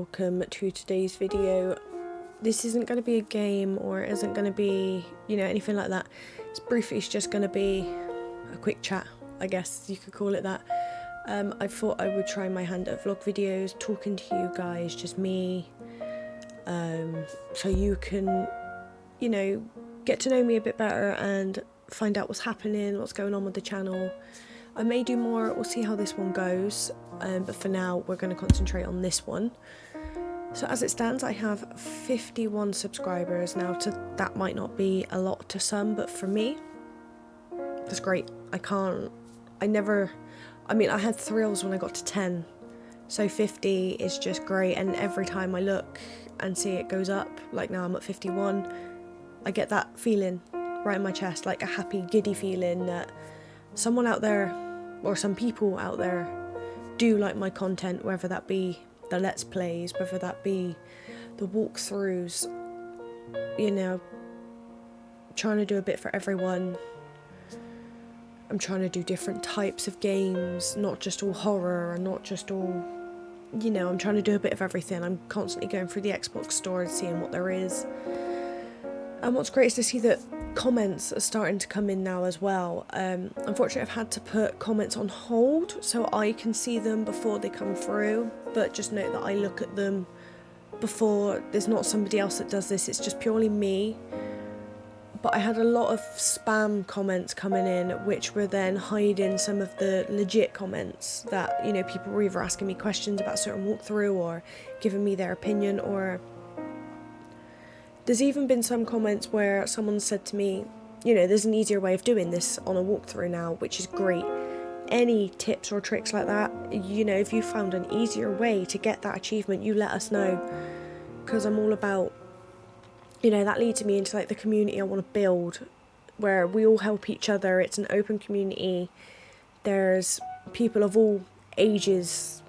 welcome to today's video. This isn't going to be a game or it isn't going to be, anything like that. It's just going to be a quick chat, I guess you could call it that. I thought I would try my hand at vlog videos, talking to you guys, just me, so you can, get to know me a bit better and find out what's happening, what's going on with the channel. I may do more, we'll see how this one goes, but for now we're going to concentrate on this one. So as it stands, I have 51 subscribers now. That might not be a lot to some, but for me, that's great. I had thrills when I got to 10, so 50 is just great, and every time I look and see it goes up, like now I'm at 51, I get that feeling right in my chest, like a happy, giddy feeling that someone out there, or some people out there, do like my content, whether that be the Let's Plays, whether that be the walkthroughs, trying to do a bit for everyone. I'm trying to do different types of games, not just all horror, and not just all, I'm trying to do a bit of everything. I'm constantly going through the Xbox store and seeing what there is. And what's great is to see that comments are starting to come in now as well. Unfortunately, I've had to put comments on hold so I can see them before they come through, but just note that I look at them before. There's not somebody else that does this, it's just purely me. But I had a lot of spam comments coming in, which were then hiding some of the legit comments that, people were either asking me questions about a certain walkthrough or giving me their opinion, or there's even been some comments where someone said to me, there's an easier way of doing this on a walkthrough now, which is great. Any tips or tricks like that, if you found an easier way to get that achievement, you let us know, because I'm all about, that leads me into like the community I want to build, where we all help each other. It's an open community. There's people of all ages.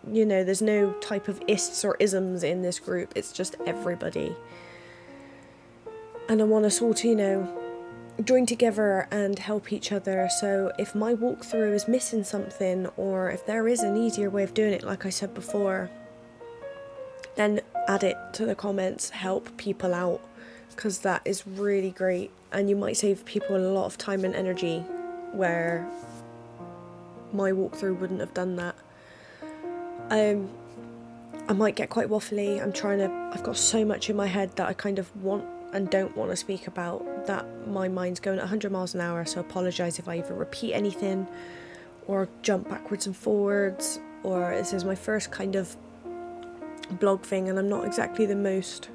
There's no type of ists or isms in this group. It's just everybody. And I want us all to, join together and help each other. So if my walkthrough is missing something, or if there is an easier way of doing it, like I said before, then add it to the comments, help people out, because that is really great, and you might save people a lot of time and energy where my walkthrough wouldn't have done that. I might get quite waffly. I've got so much in my head that I kind of want and don't want to speak about, that my mind's going at 100 miles an hour, so apologise if I either repeat anything or jump backwards and forwards, or this is my first kind of blog thing and I'm not exactly the most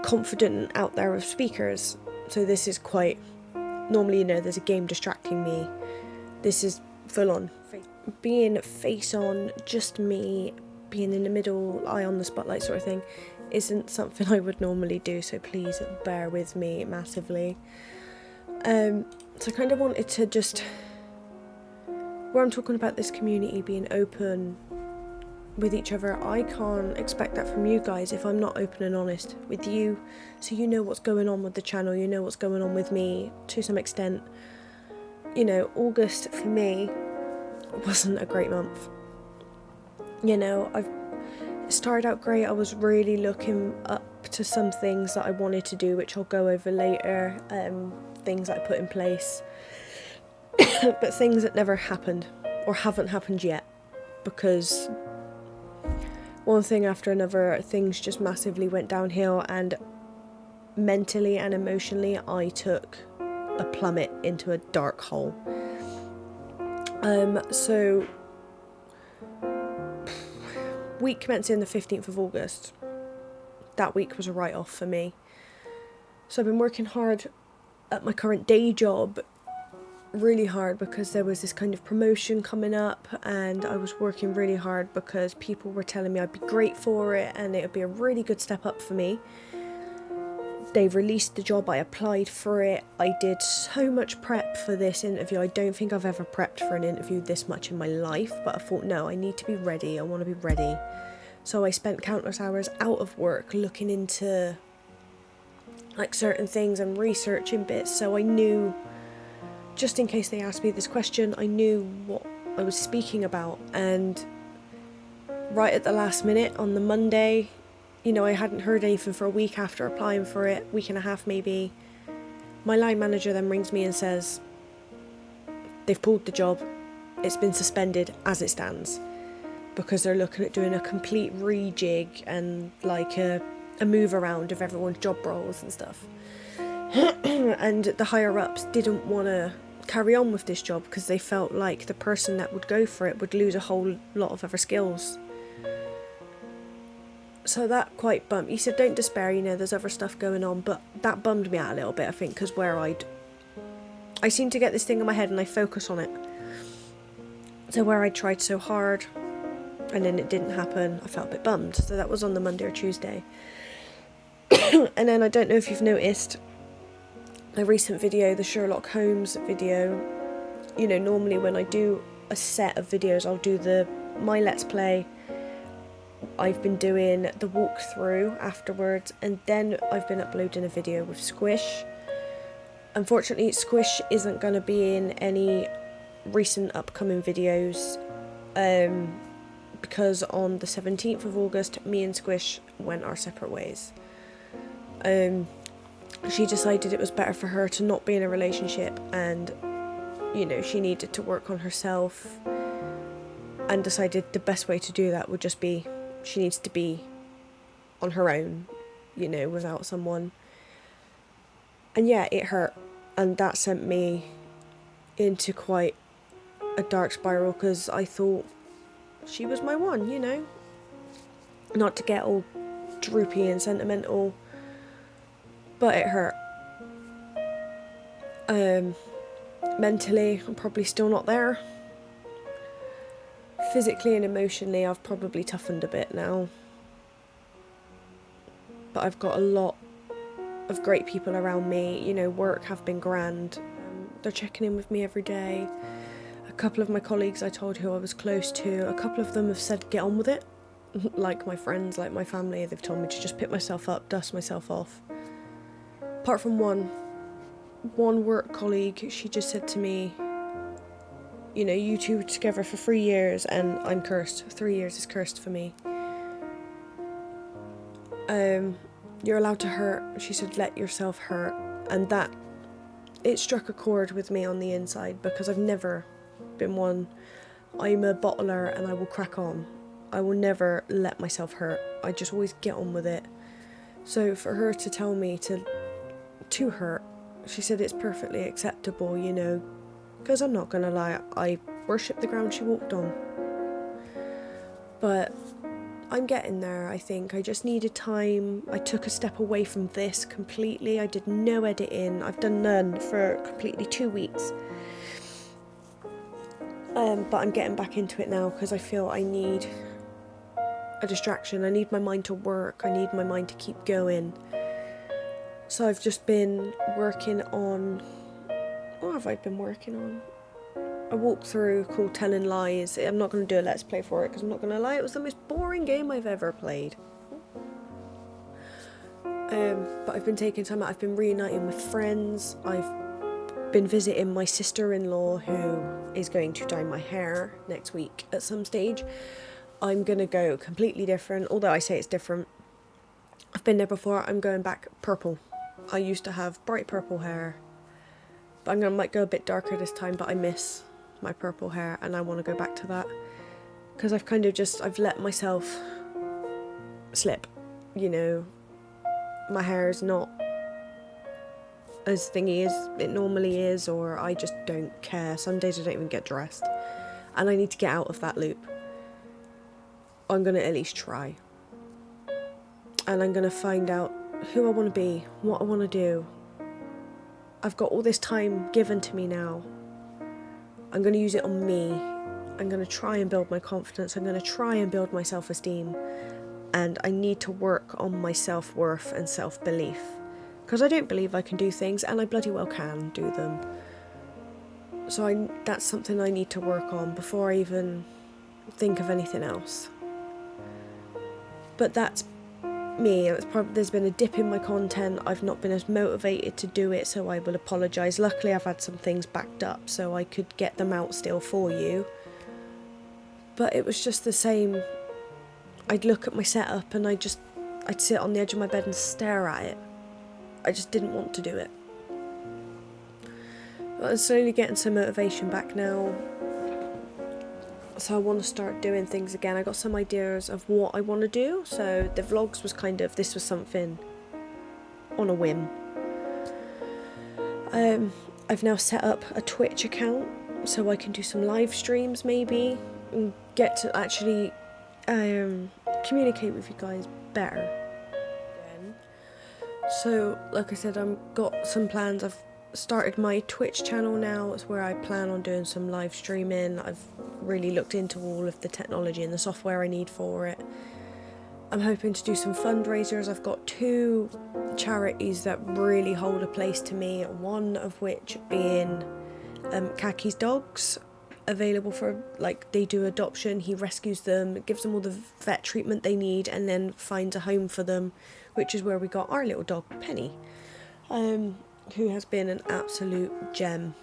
confident out there of speakers, so this is quite, normally there's a game distracting me. This is full on being face on, just me being in the middle, eye on the spotlight sort of thing, isn't something I would normally do, so please bear with me massively. So I kind of wanted to just, where I'm talking about this community being open with each other, I can't expect that from you guys if I'm not open and honest with you, so you know what's going on with the channel, you know what's going on with me to some extent. August for me wasn't a great month. I've started out great. I was really looking up to some things that I wanted to do, which I'll go over later, things that I put in place, but things that never happened or haven't happened yet, because one thing after another, things just massively went downhill, and mentally and emotionally I took a plummet into a dark hole. So week commencing the 15th of August, that week was a write-off for me. So I've been working hard at my current day job, really hard, because there was this kind of promotion coming up, and I was working really hard because people were telling me I'd be great for it and it would be a really good step up for me. They released the job, I applied for it, I did so much prep for this interview. I don't think I've ever prepped for an interview this much in my life, but I thought, no, I need to be ready, I want to be ready. So I spent countless hours out of work looking into like certain things and researching bits, so I knew, just in case they asked me this question, I knew what I was speaking about. And right at the last minute on the Monday. You know, I hadn't heard anything for a week after applying for it, week and a half maybe. My line manager then rings me and says, they've pulled the job, it's been suspended as it stands, because they're looking at doing a complete rejig and like a move around of everyone's job roles and stuff. And the higher ups didn't want to carry on with this job because they felt like the person that would go for it would lose a whole lot of other skills. So that quite bummed. He said, don't despair, you know, there's other stuff going on, but that bummed me out a little bit, I think, because I seem to get this thing in my head and I focus on it. So where I tried so hard and then it didn't happen, I felt a bit bummed. So that was on the Monday or Tuesday. And then I don't know if you've noticed a recent video, the Sherlock Holmes video. You know, normally when I do a set of videos, I'll do my Let's Play. I've been doing the walkthrough afterwards, and then I've been uploading a video with Squish. Unfortunately, Squish isn't going to be in any recent upcoming videos, because on the 17th of August, me and Squish went our separate ways. She decided it was better for her to not be in a relationship, and, you know, she needed to work on herself, and decided the best way to do that would just be, she needs to be on her own, you know, without someone. And yeah, it hurt, and that sent me into quite a dark spiral, because I thought she was my one, you know. Not to get all droopy and sentimental, but it hurt. Mentally, I'm probably still not there. Physically and emotionally, I've probably toughened a bit now. But I've got a lot of great people around me. You know, work have been grand. They're checking in with me every day. A couple of my colleagues I told who I was close to, a couple of them have said get on with it. Like my friends, like my family, they've told me to just pick myself up, dust myself off. Apart from one work colleague, she just said to me, you know, you two were together for 3 years and I'm cursed. 3 years is cursed for me. You're allowed to hurt. She said, let yourself hurt. And that, it struck a chord with me on the inside, because I've never been one. I'm a bottler and I will crack on. I will never let myself hurt. I just always get on with it. So for her to tell me to hurt, she said it's perfectly acceptable, you know, because I'm not going to lie, I worship the ground she walked on. But I'm getting there, I think. I just needed time. I took a step away from this completely. I did no editing. I've done none for completely 2 weeks. But I'm getting back into it now because I feel I need a distraction. I need my mind to work. I need my mind to keep going. So I've just been working on... What have I been working on? A walkthrough called Telling Lies. I'm not going to do a Let's Play for it because I'm not going to lie, it was the most boring game I've ever played. But I've been taking time out. I've been reuniting with friends. I've been visiting my sister-in-law who is going to dye my hair next week at some stage. I'm going to go completely different, although I say it's different. I've been there before. I'm going back purple. I used to have bright purple hair, but might go a bit darker this time, but I miss my purple hair and I want to go back to that because I've kind of I've let myself slip, you know. My hair is not as thingy as it normally is, or I just don't care. Some days I don't even get dressed and I need to get out of that loop. I'm going to at least try, and I'm going to find out who I want to be, what I want to do. I've got all this time given to me now. I'm going to use it on me. I'm going to try and build my confidence. I'm going to try and build my self-esteem. And I need to work on my self-worth and self-belief. Because I don't believe I can do things, and I bloody well can do them. So that's something I need to work on before I even think of anything else. But that's me. There's been a dip in my content. I've not been as motivated to do it, so I will apologise. Luckily I've had some things backed up so I could get them out still for you, but it was just the same I'd look at my setup and I'd sit on the edge of my bed and stare at it. I just didn't want to do it. But I'm slowly getting some motivation back now. So I want to start doing things again. I got some ideas of what I want to do. So the vlogs was this was something on a whim. I've now set up a Twitch account so I can do some live streams maybe and get to actually communicate with you guys better. So like I said, I've got some plans. I've started my Twitch channel now. It's where I plan on doing some live streaming. I've really looked into all of the technology and the software I need for it. I'm hoping to do some fundraisers. I've got 2 charities that really hold a place to me, one of which being Kaki's dogs, available for, like, they do adoption. He rescues them, gives them all the vet treatment they need, and then finds a home for them, which is where we got our little dog Penny, who has been an absolute gem.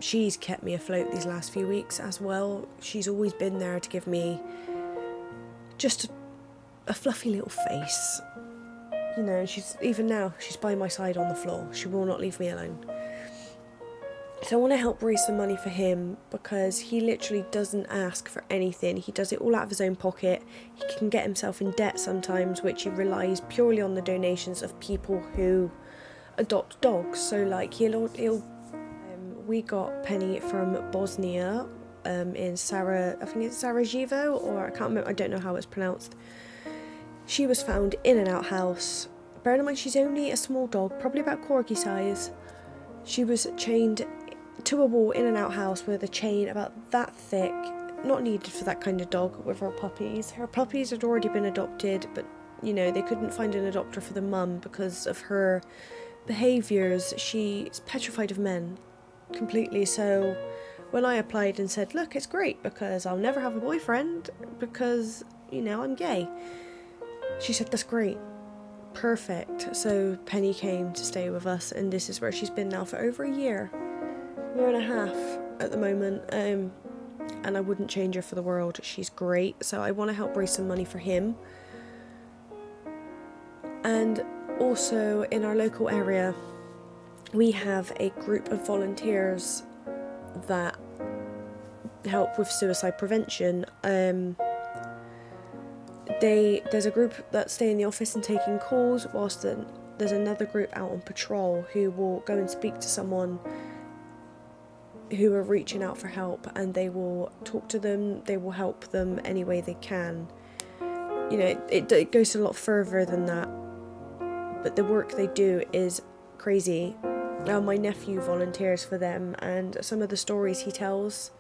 She's kept me afloat these last few weeks as well. She's always been there to give me just a fluffy little face. You know, even now, she's by my side on the floor. She will not leave me alone. So I want to help raise some money for him because he literally doesn't ask for anything. He does it all out of his own pocket. He can get himself in debt sometimes, which he relies purely on the donations of people who adopt dogs. So like we got Penny from Bosnia, in I think it's Sarajevo, or I can't remember, I don't know how it's pronounced. She was found in an outhouse. Bear in mind she's only a small dog, probably about corgi size. She was chained to a wall in an outhouse with a chain about that thick, not needed for that kind of dog, with her puppies. Her puppies had already been adopted, but you know, they couldn't find an adopter for the mum because of her behaviours. She's petrified of men completely. So when I applied and said, look, it's great because I'll never have a boyfriend because, you know, I'm gay, she said, that's great, perfect. So Penny came to stay with us, and this is where she's been now for over a year and a half at the moment, and I wouldn't change her for the world. She's great. So I want to help raise some money for him. And also in our local area we have a group of volunteers that help with suicide prevention. There's a group that stay in the office and taking calls, whilst there's another group out on patrol who will go and speak to someone who are reaching out for help, and they will talk to them, they will help them any way they can. You know, it goes a lot further than that, but the work they do is crazy. Now my nephew volunteers for them, and some of the stories he tells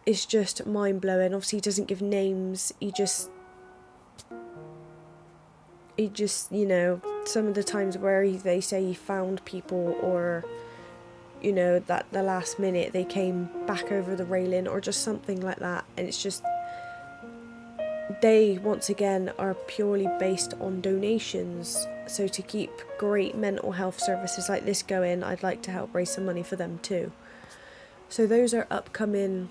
is just mind-blowing. Obviously he doesn't give names, he just, you know, some of the times where they say he found people, or, you know, that the last minute they came back over the railing, or just something like that, and it's just, they once again are purely based on donations. So to keep great mental health services like this going, I'd like to help raise some money for them too. So those are upcoming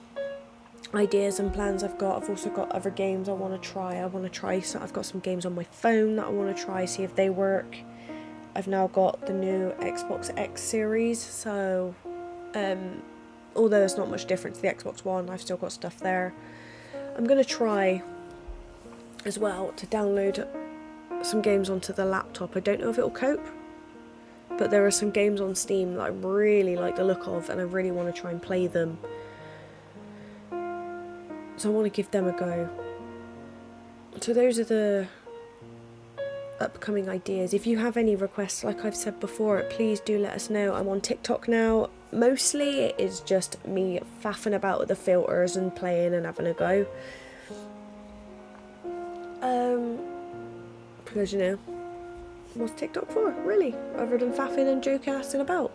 ideas and plans I've got. I've also got other games I want to try. So I've got some games on my phone that I want to try, see if they work. I've now got the new Xbox X series, so although there's not much difference to the Xbox One, I've still got stuff there. I'm going to try as well to download some games onto the laptop. I don't know if it'll cope, but there are some games on Steam that I really like the look of, and I really want to try and play them. So I want to give them a go. So those are the upcoming ideas. If you have any requests, like I've said before, please do let us know. I'm on TikTok now. Mostly it is just me faffing about with the filters and playing and having a go. Because, you know, what's TikTok for, really? Other than faffing and joking assing about.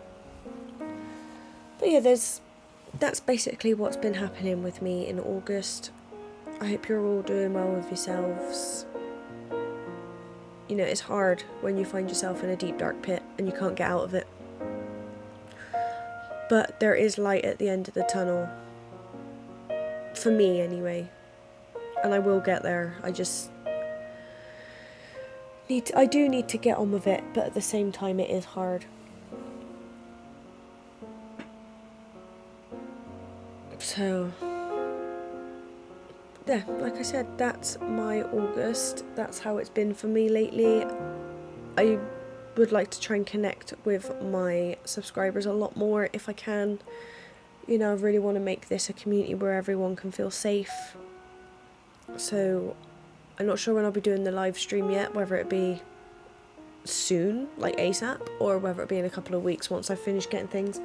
But yeah, that's basically what's been happening with me in August. I hope you're all doing well with yourselves. You know, it's hard when you find yourself in a deep dark pit and you can't get out of it. But there is light at the end of the tunnel. For me, anyway. and I will get there. I do need to get on with it, but at the same time it is hard. So yeah, like I said, that's my August. That's how it's been for me lately. I would like to try and connect with my subscribers a lot more if I can. You know, I really want to make this a community where everyone can feel safe. So I'm not sure when I'll be doing the live stream yet, whether it be soon, like ASAP, or whether it be in a couple of weeks once I finish getting things.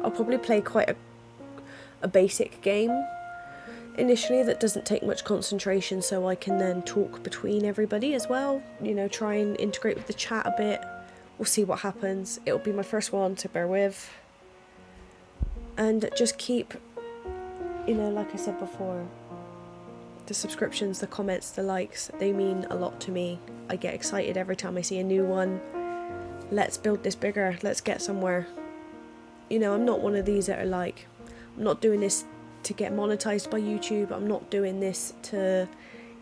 I'll probably play quite a basic game initially that doesn't take much concentration, so I can then talk between everybody as well. You know, try and integrate with the chat a bit. We'll see what happens. It'll be my first one, so bear with. And just keep, you know, like I said before, the subscriptions, the comments, the likes, they mean a lot to me. I get excited every time I see a new one. Let's build this bigger. Let's get somewhere. You know, I'm not one of these that are like, I'm not doing this to get monetized by YouTube. I'm not doing this to,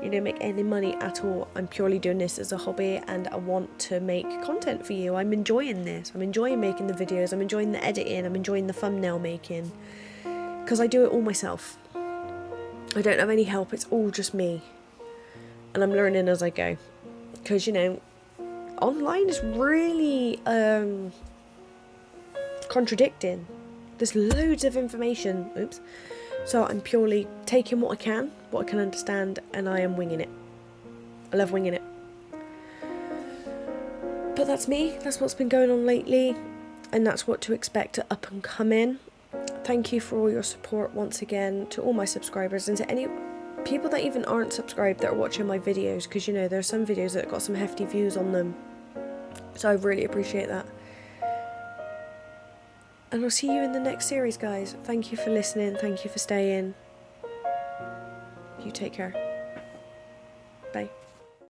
you know, make any money at all. I'm purely doing this as a hobby, and I want to make content for you. I'm enjoying this. I'm enjoying making the videos. I'm enjoying the editing. I'm enjoying the thumbnail making, because I do it all myself. I don't have any help. It's all just me, and I'm learning as I go, because, you know, online is really contradicting. There's loads of information. Oops. So I'm purely taking what I can understand, and I am winging it. I love winging it. But that's me. That's what's been going on lately, and that's what to expect up and coming. Thank you for all your support once again, to all my subscribers, and to any people that even aren't subscribed that are watching my videos, because, you know, there are some videos that got some hefty views on them. So I really appreciate that. And I'll see you in the next series, guys. Thank you for listening. Thank you for staying. You take care. Bye.